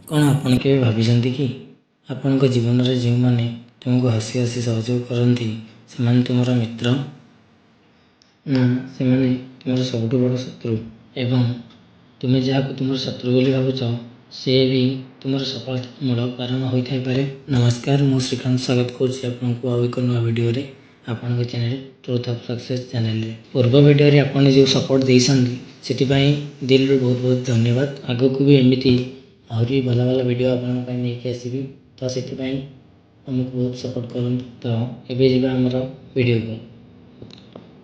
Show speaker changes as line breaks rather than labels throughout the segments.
କ'ଣ ଆପଣ କେବେ ଭାବିଛନ୍ତି କି ଆପଣଙ୍କ ଜୀବନରେ ଯେଉଁମାନେ ତୁମକୁ ହସି ହସି ସହଯୋଗ କରନ୍ତି ସେମାନେ ତୁମର ମିତ୍ର? ନା, ସେମାନେ ତୁମର ସବୁଠୁ ବଡ଼ ଶତ୍ରୁ। ଏବଂ ତୁମେ ଯାହାକୁ ତୁମର ଶତ୍ରୁ ବୋଲି ଭାବୁଛ ସେ ବି ତୁମର ସଫଳତାର ମୂଳ କାରଣ ହୋଇଥାଇପାରେ। ନମସ୍କାର, ମୁଁ ଶ୍ରୀକାନ୍ତ ସ୍ୱାଗତ କରୁଛି ଆପଣଙ୍କୁ ଆଉ ଏକ ନୂଆ ଭିଡ଼ିଓରେ ଆପଣଙ୍କ ଚ୍ୟାନେଲ ଟ୍ରୁଥ୍ ଅଫ୍ ସକ୍ସେସ୍ ଚ୍ୟାନେଲରେ। ପୂର୍ବ ଭିଡ଼ିଓରେ ଆପଣ ଯେଉଁ ସପୋର୍ଟ ଦେଇଛନ୍ତି ସେଥିପାଇଁ ଦିଲରୁ ବହୁତ ବହୁତ ଧନ୍ୟବାଦ। ଆଗକୁ ବି ଏମିତି ଆହୁରି ଭଲ ଭଲ ଭିଡ଼ିଓ ଆପଣଙ୍କ ପାଇଁ ନେଇକି ଆସିବି, ତ ସେଥିପାଇଁ ଆମକୁ ବହୁତ ସପୋର୍ଟ କରନ୍ତୁ। ତ ଏବେ ଯିବା ଆମର ଭିଡ଼ିଓକୁ।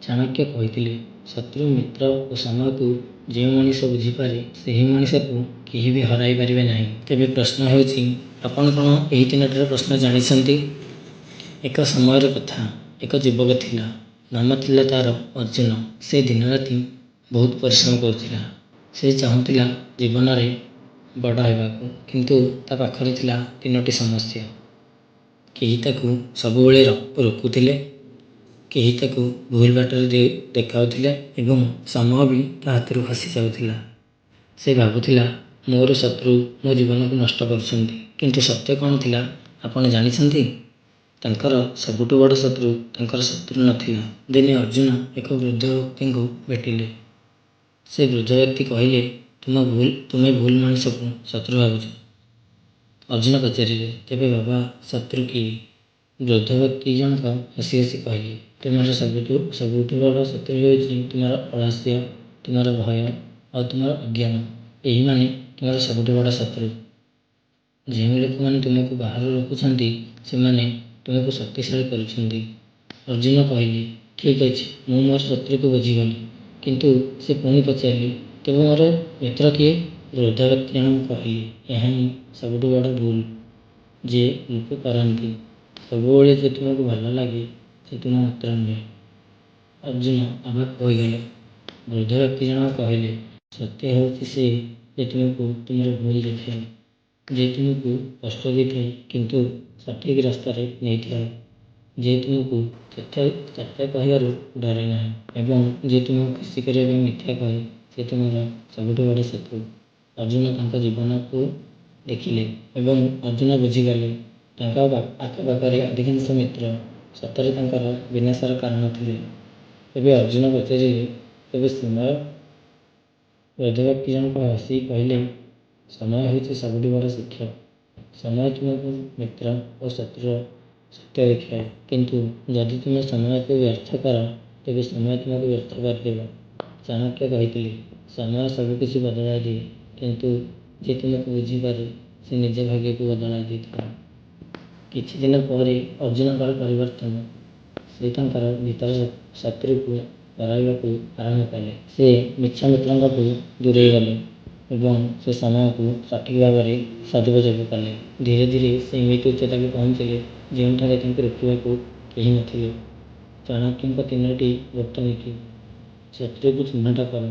ଚାଣକ୍ୟ କହିଥିଲେ, ଶତ୍ରୁ, ମିତ୍ର ଓ ସମୟକୁ ଯେଉଁ ମଣିଷ ବୁଝିପାରେ ସେହି ମଣିଷକୁ କେହି ବି ହରାଇ ପାରିବେ ନାହିଁ। ତେବେ ପ୍ରଶ୍ନ ହେଉଛି, ଆପଣ କ'ଣ ଏହି ତିନୋଟିର ପ୍ରଶ୍ନ ଜାଣିଛନ୍ତି? ଏକ ସମୟର କଥା, ଏକ ଯୁବକ ଥିଲା। ନାମ ଥିଲା ତା'ର ଅର୍ଜୁନ। ସେ ଦିନରାତି ବହୁତ ପରିଶ୍ରମ କରୁଥିଲା। ସେ ଚାହୁଁଥିଲା ଜୀବନରେ ବଡ଼ ହେବାକୁ, କିନ୍ତୁ ତା ପାଖରେ ଥିଲା ତିନୋଟି ସମସ୍ୟା। କେହି ତାକୁ ସବୁବେଳେ ରୋକୁଥିଲେ, କେହି ତାକୁ ଭୁଲ ବାଟରେ ଦେଖାଉଥିଲେ ଏବଂ ସମୟ ବି ତା ହାତରୁ ଖସି ଯାଉଥିଲା। ସେ ଭାବୁଥିଲା, ମୋର ଶତ୍ରୁ ମୋ ଜୀବନକୁ ନଷ୍ଟ କରୁଛନ୍ତି। କିନ୍ତୁ ସତ୍ୟ କ'ଣ ଥିଲା ଆପଣ ଜାଣିଛନ୍ତି? ତାଙ୍କର ସବୁଠୁ ବଡ଼ ଶତ୍ରୁ ତାଙ୍କର ଶତ୍ରୁ ନଥିଲା। ଦିନେ ଅର୍ଜୁନ ଏକ ବୃଦ୍ଧ ବ୍ୟକ୍ତିଙ୍କୁ ଭେଟିଲେ। ସେ ବୃଦ୍ଧ ବ୍ୟକ୍ତି କହିଲେ, ତୁମେ ଭୁଲ ମଣିଷକୁ ଶତ୍ରୁ ଭାବୁଛ। ଅର୍ଜୁନ ପଚାରିଲେ, ତେବେ ବାବା ଶତ୍ରୁ କିଏ? ବୃଦ୍ଧ ବ୍ୟକ୍ତି ଜଣକ ହସି ହସି କହିଲେ, ତୁମର ସବୁଠୁ ବଡ଼ ଶତ୍ରୁ ହେଉଛି ତୁମର ଅଳସ୍ୟ, ତୁମର ଭୟ ଆଉ ତୁମର ଅଜ୍ଞାନ। ଏହିମାନେ ତୁମର ସବୁଠୁ ବଡ଼ ଶତ୍ରୁ। ଯେଉଁ ଲୋକମାନେ ତୁମକୁ ବାହାରୁ ରୋକୁଛନ୍ତି ସେମାନେ ତୁମକୁ ଶକ୍ତିଶାଳୀ କରୁଛନ୍ତି। ଅର୍ଜୁନ କହିଲେ, ଠିକ୍ ଅଛି, ମୁଁ ମୋର ଶତ୍ରୁକୁ ବୁଝିଗଲି। କିନ୍ତୁ ସେ ପୁଣି ପଚାରିଲେ, ତେବେ ମୋର ମିତ୍ର କିଏ? ବୃଦ୍ଧ ବ୍ୟକ୍ତି ଜଣକ କହିଲେ, ଏହା ହିଁ ସବୁଠୁ ବଡ଼ ଭୁଲ ଯେ ଲୋକ କରନ୍ତି। ସବୁବେଳେ ଯେ ତୁମକୁ ଭଲ ଲାଗେ ସେ ତୁମ ମିତ୍ର ନୁହେଁ। ଅର୍ଜୁନ ଅବାକ୍ ହୋଇଗଲେ। ବୃଦ୍ଧ ବ୍ୟକ୍ତି ଜଣକ କହିଲେ, ସତ୍ୟ ହେଉଛି ସେ ଯେ ତୁମକୁ ତୁମର ଭୁଲ ଦେଖାଏ, ଯେ ତୁମକୁ କଷ୍ଟ ଦେଇଥାଏ କିନ୍ତୁ ସଠିକ୍ ରାସ୍ତାରେ ନେଇଥାଏ, ଯେ ତୁମକୁ ସତ୍ୟ କହିବାରୁ ଡରେ ନାହିଁ ଏବଂ ଯେ ତୁମକୁ ଖୁସି କରିବା ପାଇଁ ମିଥ୍ୟା କହେ ସେ ତୁମର ସବୁଠୁ ବଡ଼ ଶତ୍ରୁ। ଅର୍ଜୁନ ତାଙ୍କ ଜୀବନକୁ ଦେଖିଲେ ଏବଂ ଅର୍ଜୁନ ବୁଝିଗଲେ ତାଙ୍କ ଆଖପାଖରେ ଅଧିକାଂଶ ମିତ୍ର ସତରେ ତାଙ୍କର ବିନାଶର କାରଣ ଥିଲେ। ଏବେ ଅର୍ଜୁନ ପଚାରିଲେ, ତେବେ ସମୟ? ବୃଦ୍ଧ ବ୍ୟକ୍ତି ଜଣକ ହସି କହିଲେ, ସମୟ ହେଉଛି ସବୁଠୁ ବଡ଼ ଶିକ୍ଷକ। ସମୟ ତୁମକୁ ମିତ୍ର ଓ ଶତ୍ରୁର ସତ୍ୟ ଦେଖାଏ, କିନ୍ତୁ ଯଦି ତୁମେ ସମୟକୁ ବ୍ୟର୍ଥ କର ତେବେ ସମୟ ତୁମକୁ ବ୍ୟର୍ଥ କରିଦେବ। ଚାଣକ୍ୟ କହିଥିଲେ, ସମୟ ସବୁକିଛି ବଦଳାଇ ଦିଏ, କିନ୍ତୁ ଯେ ତୁମକୁ ବୁଝିପାରେ ସେ ନିଜ ଭାଗ୍ୟକୁ ବଦଳାଇ ଦେଇଥାଏ। କିଛି ଦିନ ପରେ ଅର୍ଜୁନଙ୍କର ପରିବର୍ତ୍ତନ। ସେ ତାଙ୍କର ଭିତର ଶତ୍ରୁକୁ ହରାଇବାକୁ ଆରମ୍ଭ କଲେ। ସେ ମିଛ ମିତ୍ରଙ୍କଠୁ ଦୂରେଇ ଗଲେ ଏବଂ ସେ ସମୟକୁ ସଠିକ୍ ଭାବରେ ସଦୁପଯୋଗ କଲେ। ଧୀରେ ଧୀରେ ସେ ଏମିତି ଉଚ୍ଚତାକୁ ପହଞ୍ଚିଲେ ଯେଉଁଠାରେ ତାଙ୍କୁ ରୋକିବାକୁ କେହି ନଥିଲେ। ଚାଣକ୍ୟଙ୍କ ତିନୋଟି ଗୁପ୍ତ ନୀତି। ଶତ୍ରୁକୁ ଚିହ୍ନଟ କର,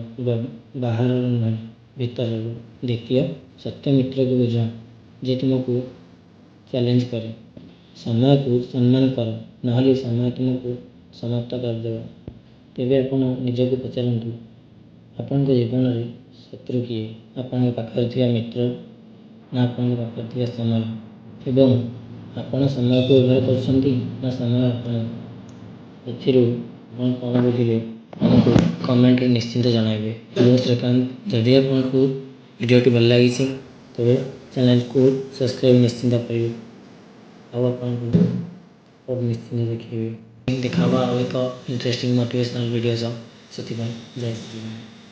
ବାହାରରୁ ନୁହେଁ ଭିତରରୁ। ଦ୍ୱିତୀୟ, ସତ୍ୟ ମିତ୍ରକୁ ବୁଝ ଯେ ତୁମକୁ ଚ୍ୟାଲେଞ୍ଜ କରେ। ସମୟକୁ ସମ୍ମାନ କର, ନହେଲେ ସମୟ ତୁମକୁ ସମାପ୍ତ କରିଦେବ। ତେବେ ଆପଣ ନିଜକୁ ପଚାରନ୍ତୁ, ଆପଣଙ୍କ ଜୀବନରେ ଶତ୍ରୁ କିଏ? ଆପଣଙ୍କ ପାଖରେ ଥିବା ମିତ୍ର ନା ଆପଣଙ୍କ ପାଖରେ ଥିବା ସମୟ? ଏବଂ ଆପଣ ସମୟକୁ ବ୍ୟବହାର କରୁଛନ୍ତି ନା ସମୟ ଆପଣଙ୍କୁ? ଏଥିରୁ ଆପଣ କ'ଣ ବୁଝିଲେ ଆମକୁ କମେଣ୍ଟରେ ନିଶ୍ଚିନ୍ତ ଜଣାଇବେ। ମୁଁ ଶ୍ରୀକାନ୍ତ। ଯଦି ଆପଣଙ୍କୁ ଭିଡ଼ିଓଟି ଭଲ ଲାଗିଛି ତେବେ ଚ୍ୟାନେଲକୁ ସବସ୍କ୍ରାଇବ୍ ନିଶ୍ଚିନ୍ତ କରିବେ ଆଉ ଆପଣଙ୍କୁ ନିଶ୍ଚିନ୍ତ ଦେଖାଇବେ। ଦେଖା ହେବ ଆଉ ଏକ ଇଣ୍ଟରେଷ୍ଟିଂ ମୋଟିଭେସନାଲ୍ ଭିଡ଼ିଓ ସହ। ସେଥିପାଇଁ ଜୟ ଶ୍ରୀରାମ।